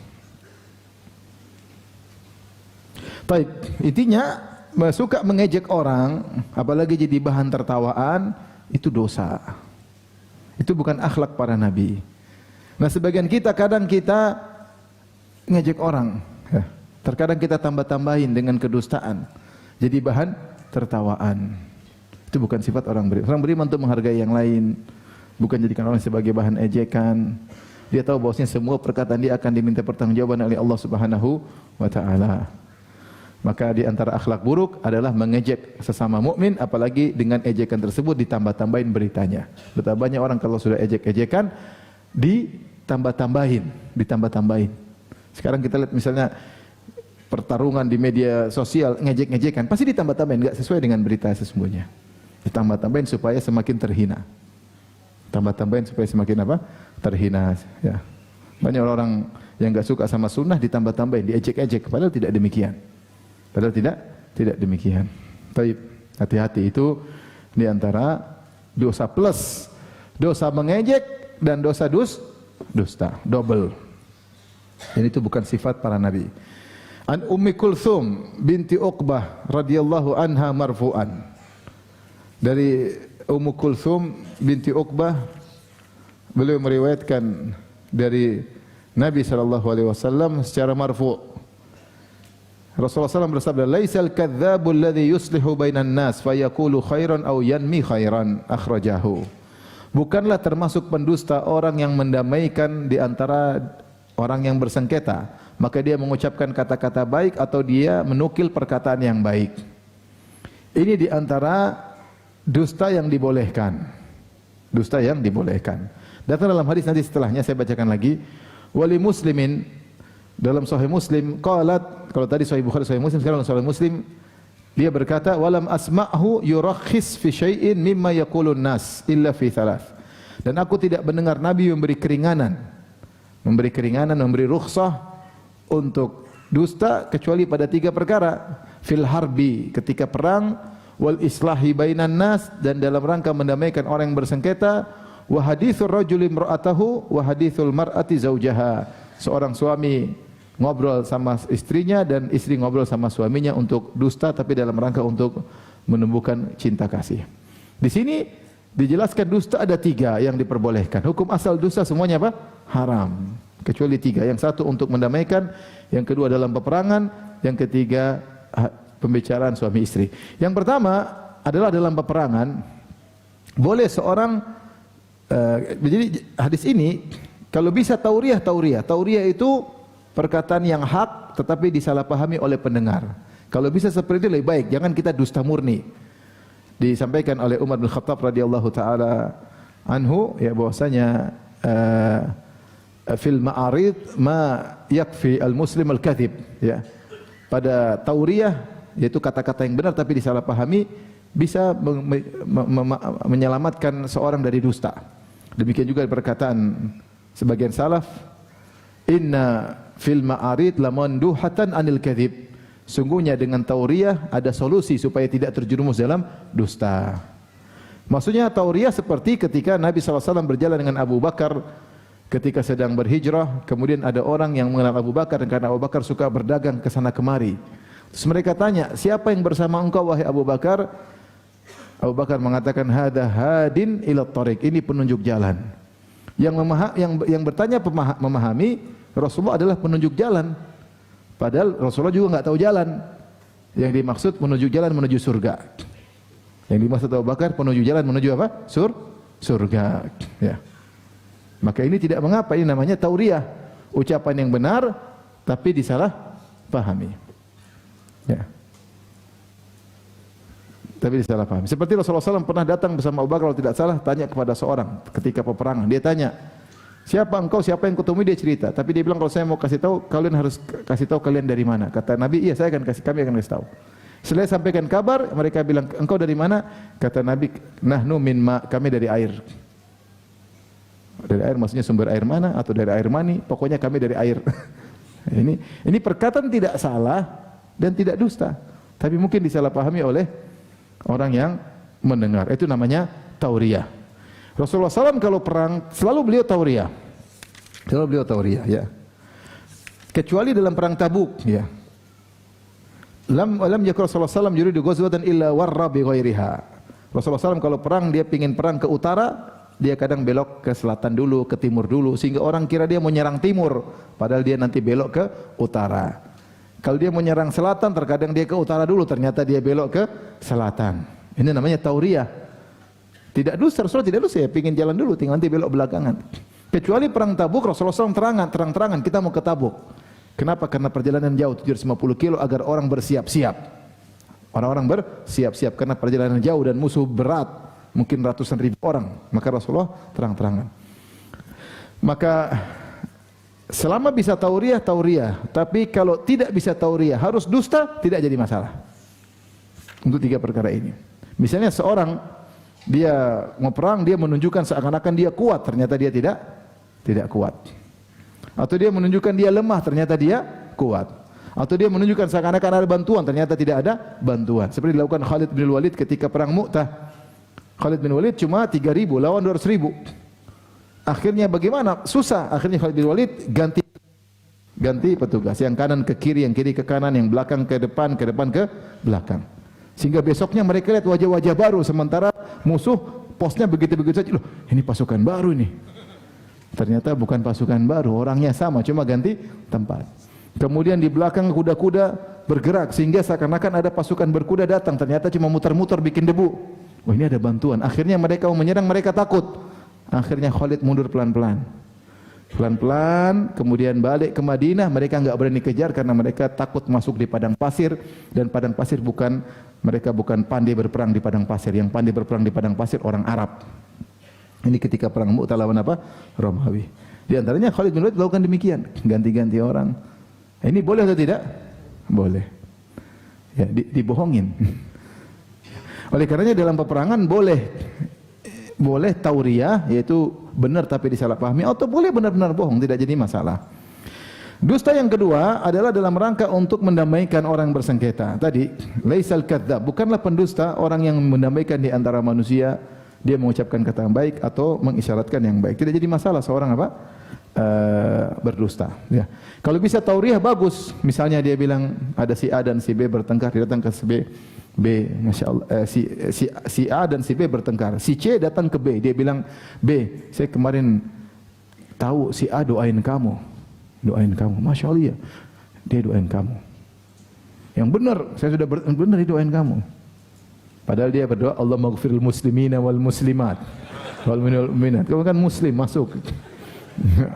Baik, intinya suka mengejek orang, apalagi jadi bahan tertawaan, itu dosa. Itu bukan akhlak para nabi. Nah, sebagian kita kadang kita ngejek orang, ya. Terkadang kita tambah-tambahin dengan kedustaan, jadi bahan tertawaan. Itu bukan sifat orang beriman. Orang beriman untuk menghargai yang lain, bukan jadikan orang sebagai bahan ejekan. Dia tahu bahwasanya semua perkataan dia akan diminta pertanggungjawaban oleh Allah Subhanahu wa taala. Maka di antara akhlak buruk adalah mengejek sesama mukmin, apalagi dengan ejekan tersebut ditambah-tambahin beritanya. Betapa banyak orang kalau sudah ejek-ejekan ditambah-tambahin. Sekarang kita lihat misalnya pertarungan di media sosial, ngejek-ngejekan, pasti ditambah-tambahin, enggak sesuai dengan berita sesungguhnya. Ditambah-tambahin supaya semakin terhina. Tambah-tambahin supaya semakin apa? Terhina. Ya. Banyak orang yang enggak suka sama sunnah ditambah-tambahin, diejek-ejek, padahal tidak demikian. Padahal tidak demikian. Baik, hati-hati, itu di antara dosa plus, dosa mengejek dan dosa dusta, double. Dan itu bukan sifat para nabi. An Ummi Kulthum binti Uqbah radhiyallahu anha marfu'an. Dari Ummu Kulthum binti Uqbah, beliau meriwayatkan dari Nabi sallallahu alaihi wasallam secara marfu'. Rasulullah SAW bersabda, "Laisal kadzdzabul ladzi yuslihu bainan nas fayaqulu khairan aw yanmi khairan." Akhrajahu. Bukanlah termasuk pendusta orang yang mendamaikan di antara orang yang bersengketa, maka dia mengucapkan kata-kata baik atau dia menukil perkataan yang baik. Ini di antara dusta yang dibolehkan. Dusta yang dibolehkan. Datang dalam hadis nanti setelahnya saya bacakan lagi. Wali muslimin, dalam Sahih Muslim, qalat, kalau tadi Sahih Bukhari, Sahih Muslim, sekarang Sahih Muslim, dia berkata, walam asma'hu yurakhis fi syai'in mimma yaqulun nas illa fi thalath. Dan aku tidak mendengar Nabi memberi keringanan, memberi rukhsah untuk dusta kecuali pada 3 perkara. Fil harbi, ketika perang, wal islahi bainan nas, dan dalam rangka mendamaikan orang yang bersengketa, wa hadithur rajuli imra'atahu wa hadithul mar'ati zaujaha. Seorang suami ngobrol sama istrinya dan istri ngobrol sama suaminya untuk dusta, tapi dalam rangka untuk menumbuhkan cinta kasih. Di sini dijelaskan dusta ada 3 yang diperbolehkan. Hukum asal dusta semuanya apa? Haram. Kecuali 3. Yang satu untuk mendamaikan, yang kedua dalam peperangan, yang ketiga pembicaraan suami istri. Yang pertama adalah dalam peperangan. Boleh seorang jadi hadis ini kalau bisa tauriah itu perkataan yang hak tetapi disalahpahami oleh pendengar. Kalau bisa seperti itu lebih baik, jangan kita dusta murni. Disampaikan oleh Umar bin Khattab radhiyallahu taala anhu ya bahwasanya fil ma'arid ma yakfi al-muslim al-kadhib ya. Pada tauriyah yaitu kata-kata yang benar tapi disalahpahami bisa menyelamatkan seorang dari dusta. Demikian juga perkataan sebagian salaf, inna fil ma'arid lamanduhatan anil kadhib. Sungguhnya dengan tauriyah ada solusi supaya tidak terjerumus dalam dusta. Maksudnya tauriyah seperti ketika Nabi SAW berjalan dengan Abu Bakar ketika sedang berhijrah, kemudian ada orang yang mengenal Abu Bakar karena Abu Bakar suka berdagang ke sana kemari. Terus mereka tanya, siapa yang bersama engkau wahai Abu Bakar? Abu Bakar mengatakan, hada hadin ila tariq, ini penunjuk jalan. Yang bertanya memahami, Rasulullah adalah penunjuk jalan. Padahal Rasulullah juga enggak tahu jalan. Yang dimaksud penunjuk jalan menuju surga. Yang dimaksud Abu Bakar penunjuk jalan menuju apa? Surga. Ya. Maka ini tidak mengapa, ini namanya tauriyah. Ucapan yang benar tapi disalah pahami. Ya. Tapi disalah pahami. Seperti Rasulullah SAW pernah datang bersama Abu Bakar kalau tidak salah tanya kepada seorang ketika peperangan. Dia tanya, siapa engkau? Siapa yang kutemui? Dia cerita. Tapi dia bilang kalau saya mau kasih tahu, kalian harus kasih tahu kalian dari mana. Kata Nabi, iya kami akan kasih tahu. Setelah sampaikan kabar, mereka bilang, engkau dari mana? Kata Nabi, nahnu min ma, kami dari air. Dari air maksudnya sumber air mana atau dari air mani? Pokoknya kami dari air. Ini perkataan tidak salah dan tidak dusta, tapi mungkin disalahpahami oleh orang yang mendengar. Itu namanya tauriyah. Rasulullah SAW kalau perang selalu beliau tauriyah. Ya. Kecuali dalam perang Tabuk ya. Lam yakun Rasulullah SAW yuridu ghazwatan illa warra bi ghairiha. Rasulullah SAW kalau perang dia ingin perang ke utara, dia kadang belok ke selatan dulu, ke timur dulu sehingga orang kira dia mau nyerang timur, padahal dia nanti belok ke utara. Kalau dia mau nyerang selatan, terkadang dia ke utara dulu, ternyata dia belok ke selatan. Ini namanya tauriyah. Tidak dusta, Rasulullah tidak dusta, ya pingin jalan dulu, tinggal nanti belok belakangan. Kecuali perang Tabuk, Rasulullah SAW terang-terangan kita mau ke Tabuk. Kenapa? Karena perjalanan jauh 750 kilo agar orang bersiap-siap. Orang-orang bersiap-siap karena perjalanan jauh dan musuh berat, mungkin ratusan ribu orang. Maka Rasulullah terang-terangan. Maka selama bisa tauriyah, tapi kalau tidak bisa tauriyah, harus dusta, tidak jadi masalah. Untuk tiga perkara ini. Misalnya seorang dia mau perang, dia menunjukkan seakan-akan dia kuat, ternyata dia tidak kuat. Atau dia menunjukkan dia lemah, ternyata dia kuat. Atau dia menunjukkan seakan-akan ada bantuan, ternyata tidak ada bantuan. Seperti dilakukan Khalid bin Walid ketika perang Mu'tah. Khalid bin Walid cuma 3.000 lawan 200.000. Akhirnya bagaimana? Susah. Akhirnya Khalid bin Walid ganti petugas. Yang kanan ke kiri, yang kiri ke kanan, yang belakang ke depan ke belakang. Sehingga besoknya mereka lihat wajah-wajah baru, sementara musuh posnya begitu-begitu saja. Loh, ini pasukan baru nih. Ternyata bukan pasukan baru, orangnya sama, cuma ganti tempat. Kemudian di belakang kuda-kuda bergerak sehingga seakan-akan ada pasukan berkuda datang, ternyata cuma muter-muter bikin debu. Oh, ini ada bantuan. Akhirnya mereka mau menyerang, mereka takut. Akhirnya Khalid mundur pelan-pelan. Pelan-pelan, kemudian balik ke Madinah. Mereka enggak berani kejar karena mereka takut masuk di padang pasir, dan padang pasir mereka bukan pandai berperang di padang pasir. Yang pandai berperang di padang pasir orang Arab. Ini ketika perang Mu'tah lawan apa? Romawi. Di antaranya Khalid bin Walid melakukan demikian, ganti-ganti orang. Ini boleh atau tidak? Boleh. Ya, dibohongin. Oleh karenanya dalam peperangan boleh tauriyah, yaitu benar tapi disalahpahami, atau boleh benar-benar bohong, tidak jadi masalah. Dusta yang kedua adalah dalam rangka untuk mendamaikan orang bersengketa. Tadi, laisal kadzdzab, bukanlah pendusta orang yang mendamaikan di antara manusia. Dia mengucapkan kata yang baik atau mengisyaratkan yang baik. Tidak jadi masalah seorang apa? Berdusta. Ya. Kalau bisa tauriyah bagus. Misalnya dia bilang ada si A dan si B bertengkar, dia datang ke si B, masya Allah, si A dan si B bertengkar. Si C datang ke B, dia bilang, B, saya kemarin tahu si A doain kamu, masya Allah ya, dia doain kamu. Yang benar, saya sudah benar dia doain kamu. Padahal dia berdoa, Allah maghfiril muslimina wal muslimat wal mu'minat. Kamu kan muslim, masuk.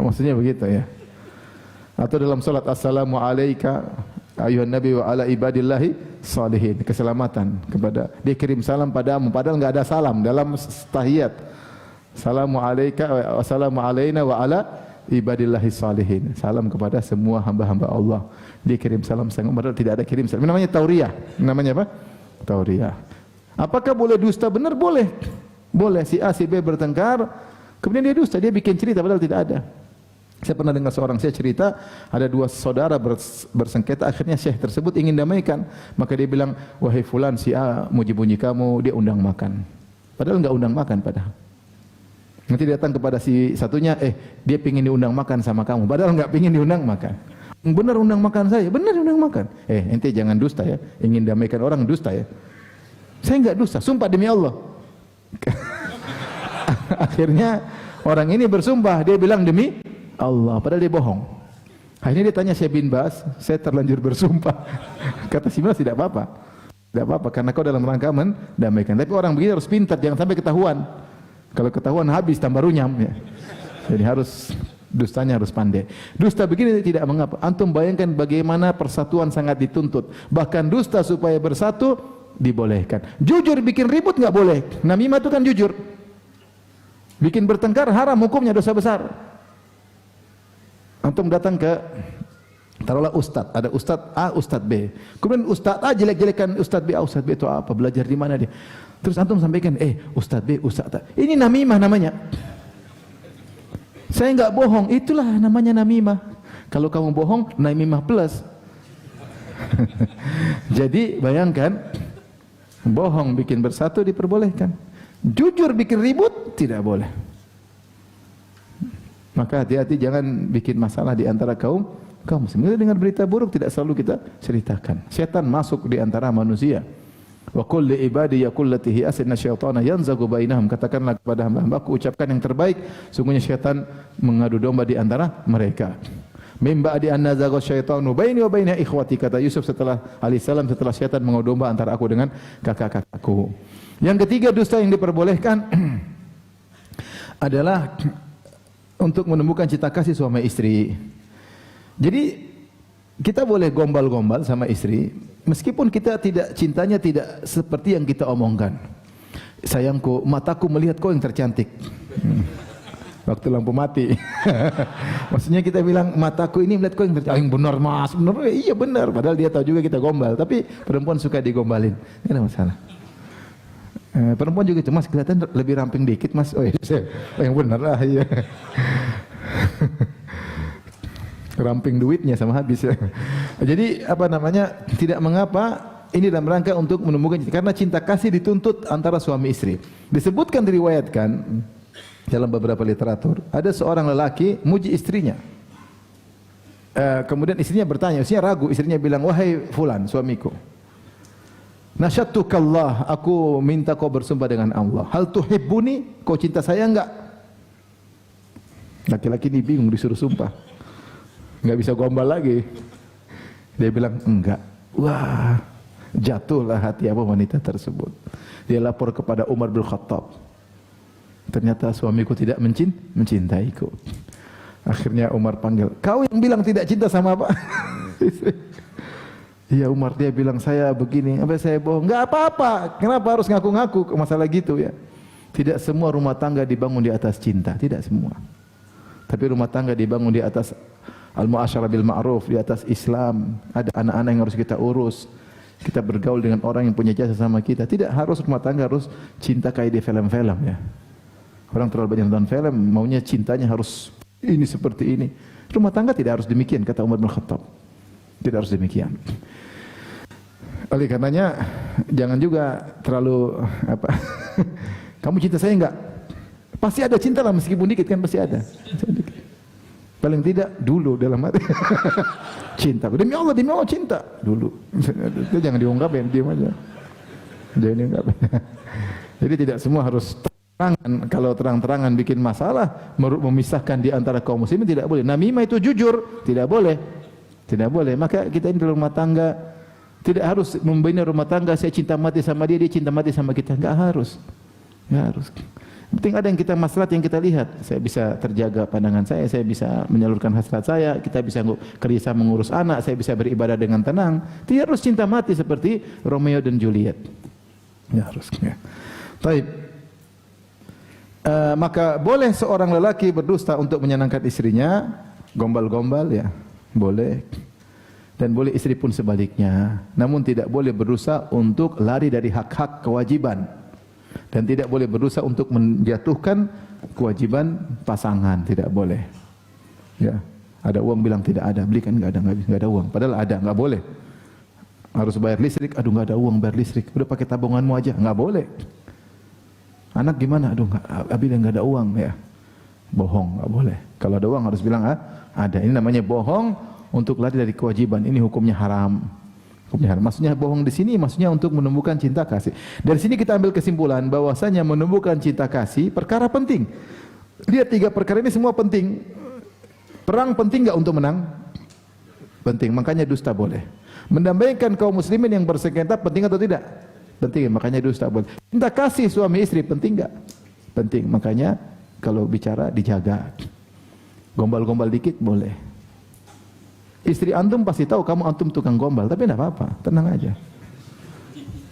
Maksudnya begitu ya. Atau dalam salat assalamu alayka ayuhan nabi wa ala ibadillahi salihin, keselamatan kepada, dia kirim salam padamu padahal enggak ada salam dalam tahiyat. Salamu alayka wa assalamu alayna wa ala ibadillahi salihin. Salam kepada semua hamba-hamba Allah. Dia kirim salam padahal tidak ada kirim salam. Namanya tauriyah. Namanya apa? Tauriyah. Apakah boleh dusta? Benar boleh. Boleh. Si A si B bertengkar, kemudian dia dusta, dia bikin cerita padahal tidak ada. Saya pernah dengar seorang saya cerita, ada dua saudara bersengketa, akhirnya syekh tersebut ingin damaikan. Maka dia bilang, wahai fulan, si A muji-muji kamu, dia undang makan. Padahal enggak undang makan padahal. Nanti datang kepada si satunya, dia pingin diundang makan sama kamu, padahal enggak pingin diundang makan. Benar undang makan saya, benar undang makan. Ente jangan dusta ya, ingin damaikan orang dusta ya. Saya enggak dusta, sumpah demi Allah. Akhirnya orang ini bersumpah, dia bilang demi Allah, padahal dia bohong. Akhirnya dia tanya Syekh bin Baz, saya terlanjur bersumpah. Kata Syekh bin Baz, tidak apa-apa. Tidak apa-apa, karena kau dalam rangka mendamaikan. Tapi orang begini harus pintar, jangan sampai ketahuan. Kalau ketahuan habis, tambah runyam. Ya. Jadi harus, dustanya harus pandai. Dusta begini tidak mengapa. Antum bayangkan bagaimana persatuan sangat dituntut. Bahkan dusta supaya bersatu, dibolehkan. Jujur bikin ribut enggak boleh. Namimah itu kan jujur. Bikin bertengkar haram, hukumnya dosa besar. Antum datang ke, taruhlah ustaz, ada ustaz A, ustaz B. Kemudian ustaz A jelek-jelekan ustaz B. Ustaz B itu apa? Belajar di mana dia? Terus antum sampaikan, ustaz B, ustaz A. Ini namimah namanya. Saya enggak bohong, itulah namanya namimah. Kalau kamu bohong, namimah plus. Jadi bayangkan, bohong bikin bersatu diperbolehkan. Jujur bikin ribut tidak boleh. Maka hati-hati jangan bikin masalah di antara kaum muslimin. Dengar berita buruk tidak selalu kita ceritakan. Syaitan masuk di antara manusia. Wa qul li ibadi yaqul lati hi asna syaitana yanzagu bainahum. Katakanlah kepada hamba-hambaku, ucapkan yang terbaik, sungguhnya syaitan mengadu domba di antara mereka. Mim ba'di an nazaga syaitanu baini wa baina ikhwati, kata Yusuf setelah alaihissalam, setelah syaitan mengadu domba antara aku dengan kakak-kakakku. Yang ketiga dusta yang diperbolehkan adalah untuk menemukan cinta kasih suami istri. Jadi kita boleh gombal-gombal sama istri meskipun kita cintanya tidak seperti yang kita omongkan. Sayangku, mataku melihat kau yang tercantik. Waktu lampu mati. Maksudnya kita bilang mataku ini melihat kau yang tercantik. Yang benar mas, benar. Iya benar. Padahal dia tahu juga kita gombal. Tapi perempuan suka digombalin. Tidak ada masalah. Perempuan juga itu, mas kelihatan lebih ramping dikit mas. Yang benar lah. Iya. Ramping duitnya sama habis. Jadi apa namanya, tidak mengapa, ini dalam rangka untuk menemukan, karena cinta kasih dituntut antara suami istri. Disebutkan, diriwayatkan dalam beberapa literatur, ada seorang lelaki muji istrinya. Kemudian istrinya bertanya, istrinya ragu, istrinya bilang, wahai fulan suamiku, nasyattukallah, aku minta kau bersumpah dengan Allah. Hal tuhibbuni, kau cinta saya enggak? Laki-laki ini bingung disuruh sumpah. Enggak bisa gombal lagi. Dia bilang enggak. Wah, jatuhlah hati apa wanita tersebut. Dia lapor kepada Umar bin Khattab. Ternyata suamiku tidak mencintaiku. Akhirnya Umar panggil, kau yang bilang tidak cinta sama apa? Iya Umar, dia bilang saya begini, apa saya bohong? Enggak apa-apa. Kenapa harus ngaku-ngaku masalah gitu ya? Tidak semua rumah tangga dibangun di atas cinta, tidak semua. Tapi rumah tangga dibangun di atas al-mu'asyarah bil ma'ruf, di atas Islam. Ada anak-anak yang harus kita urus. Kita bergaul dengan orang yang punya jasa sama kita. Tidak harus rumah tangga harus cinta kayak di film-film ya. Orang terlalu banyak nonton film, maunya cintanya harus ini seperti ini. Rumah tangga tidak harus demikian, kata Umar bin Khattab. Tidak harus demikian. Oleh karenanya jangan juga terlalu apa. Kamu cinta saya enggak? Pasti ada cinta lah, meskipun dikit kan pasti ada. Paling tidak dulu dalam hati. Cinta. Demi Allah cinta dulu. Itu jangan diungkapin, diam aja. Jangan diungkapin. Jadi tidak semua harus terangan. Kalau terang-terangan bikin masalah, memisahkan di antara kaum muslimin tidak boleh. Namimah itu jujur, tidak boleh. Tidak boleh. Maka kita ini dalam rumah tangga tidak harus membina rumah tangga, saya cinta mati sama dia, dia cinta mati sama kita. Enggak harus. Enggak harus. Penting ada yang kita maslahat yang kita lihat. Saya bisa terjaga pandangan saya bisa menyalurkan hasrat saya, kita bisa kerja mengurus anak, saya bisa beribadah dengan tenang. Tidak harus cinta mati seperti Romeo dan Juliet. Ya harus. Ya. Baik. Maka boleh seorang lelaki berdusta untuk menyenangkan istrinya, gombal-gombal ya, boleh. Dan boleh istri pun sebaliknya. Namun tidak boleh berdosa untuk lari dari hak-hak kewajiban. Dan tidak boleh berdosa untuk menjatuhkan kewajiban pasangan, tidak boleh. Ya, ada uang bilang tidak ada, belikan enggak ada uang. Padahal ada, enggak boleh. Harus bayar listrik, aduh enggak ada uang bayar listrik. Udah pakai tabunganmu aja, enggak boleh. Anak gimana? Aduh enggak ada uang ya. Bohong, enggak boleh. Kalau ada uang harus bilang ada. Ini namanya bohong untuk lari dari kewajiban. Ini hukumnya haram. Hukumnya haram. Maksudnya bohong di sini maksudnya untuk menumbuhkan cinta kasih. Dari sini kita ambil kesimpulan bahwasanya menumbuhkan cinta kasih perkara penting. Lihat 3 perkara ini semua penting. Perang penting enggak untuk menang? Penting. Makanya dusta boleh. Mendamaikan kaum muslimin yang bersengketa penting atau tidak? Penting. Makanya dusta boleh. Cinta kasih suami istri penting enggak? Penting. Makanya kalau bicara dijaga. Gombal-gombal dikit boleh. Istri antum pasti tahu kamu antum tukang gombal, tapi tidak apa-apa, tenang aja.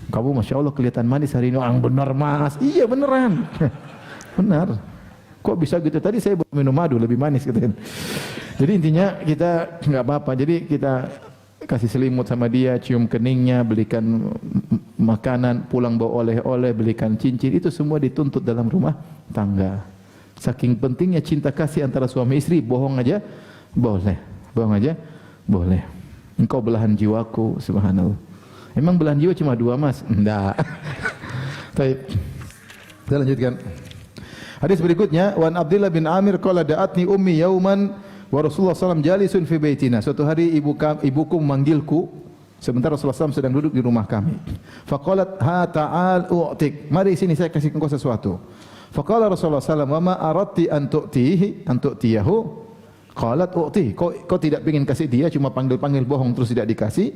Kamu masya Allah kelihatan manis hari ini, orang benar mas, iya beneran, benar. Kok bisa gitu? Tadi saya baru minum madu lebih manis gitu kan. Jadi intinya kita nggak apa-apa. Jadi kita kasih selimut sama dia, cium keningnya, belikan makanan, pulang bawa oleh-oleh, belikan cincin, itu semua dituntut dalam rumah tangga. Saking pentingnya cinta kasih antara suami istri, bohong aja boleh, bohong aja. Boleh. Engkau belahan jiwaku, subhanallah. Emang belahan jiwa cuma 2 mas? Enggak. Baik. Kita lanjutkan. Hadis berikutnya, Wan Abdullah bin Amir qala da'atni ummi yauman wa Rasulullah sallallahu jalisun fi baitina. Suatu hari ibuku memanggilku sementara Rasulullah SAW sedang duduk di rumah kami. Faqalat ha ta'al u'tik. Mari sini saya kasih engkau sesuatu. Faqala Rasulullah SAW wa ma aradti an tu'tiyahu. Qalat u'ti, kau tidak ingin kasih dia, cuma panggil-panggil bohong terus tidak dikasih.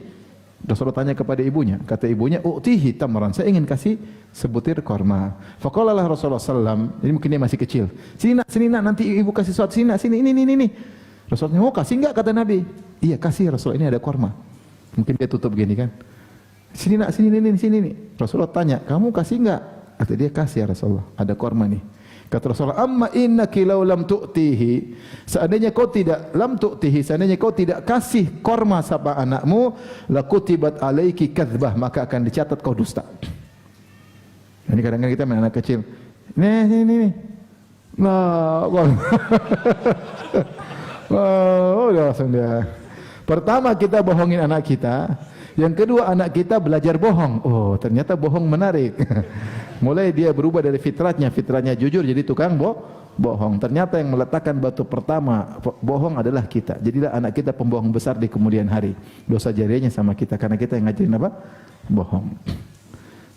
Rasulullah tanya kepada ibunya, kata ibunya, u'tihi tamran, saya ingin kasih sebutir korma. Faqalalah Rasulullah sallam, ini mungkin dia masih kecil. Sini nak, nanti ibu kasih sesuatu, sini nak, sini, ini. Rasulullah, mau kasih enggak kata Nabi? Iya kasih Rasulullah, ini ada korma. Mungkin dia tutup gini kan. Sini nak, sini nih. Rasulullah tanya, kamu kasih enggak? Kata dia kasih ya Rasulullah, ada korma nih. Kata Rasulullah, amma innaki law lam tu'tihi, seandainya kau tidak kasih korma sama anakmu, lakutibat alaiki kadzbah, maka akan dicatat kau dusta. Ini kadang-kadang kita main anak kecil. Nih. Nah, udah langsung dia. Pertama kita bohongin anak kita, yang kedua anak kita belajar bohong. Oh, ternyata bohong menarik. Mulai dia berubah dari fitrahnya jujur jadi tukang bohong. Ternyata yang meletakkan batu pertama bohong adalah kita. Jadilah anak kita pembohong besar di kemudian hari. Dosa jariahnya sama kita karena kita yang ngajarin apa? Bohong.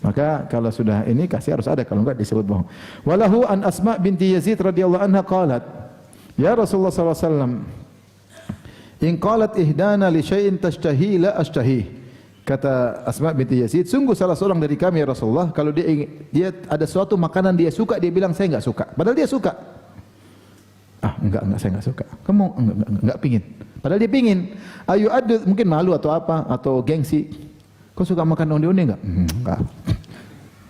Maka kalau sudah ini kasih harus ada, kalau enggak disebut bohong. Walahu an Asma binti Yazid radhiyallahu anha qalat, ya Rasulullah sallallahu alaihi wasallam, in qalat ihdana li syai'in tashtahi la ashtahi. Kata Asma binti Yazid, sungguh salah seorang dari kami ya Rasulullah, kalau dia ada suatu makanan dia suka, dia bilang saya enggak suka, padahal dia suka. Enggak saya enggak suka. Kamu enggak pingin. Padahal dia pingin. Ayu adu, mungkin malu atau apa atau gengsi. Kau suka makan onde-onde enggak? Enggak.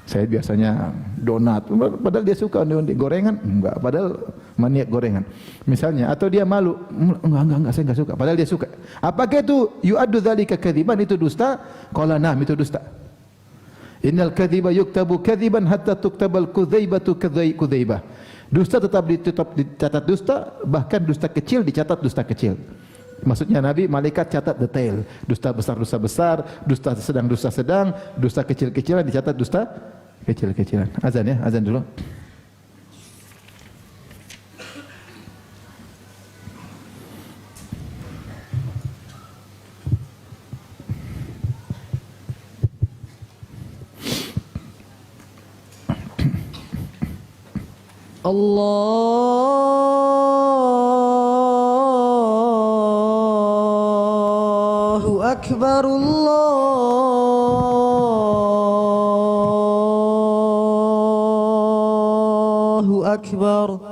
Saya biasanya donat, padahal dia suka onde-onde. Gorengan? Enggak, padahal maniak gorengan. Misalnya, atau dia malu, enggak, saya enggak suka, padahal dia suka. Apakah itu yu'addu dzalika kadziban, itu dusta? Qala na'am, itu dusta. Innal kadziba yuktabu kadziban hatta tuktabal kudzaibatu kudzaibah. Dusta tetap dicatat dusta, bahkan dusta kecil dicatat dusta kecil. Maksudnya Nabi, malaikat catat detail. Dusta besar, dusta sedang, dusta kecil-kecilan dicatat dusta kecil-kecilan. Azan ya, azan dulu. Allahu Akbar, Allahu أكبر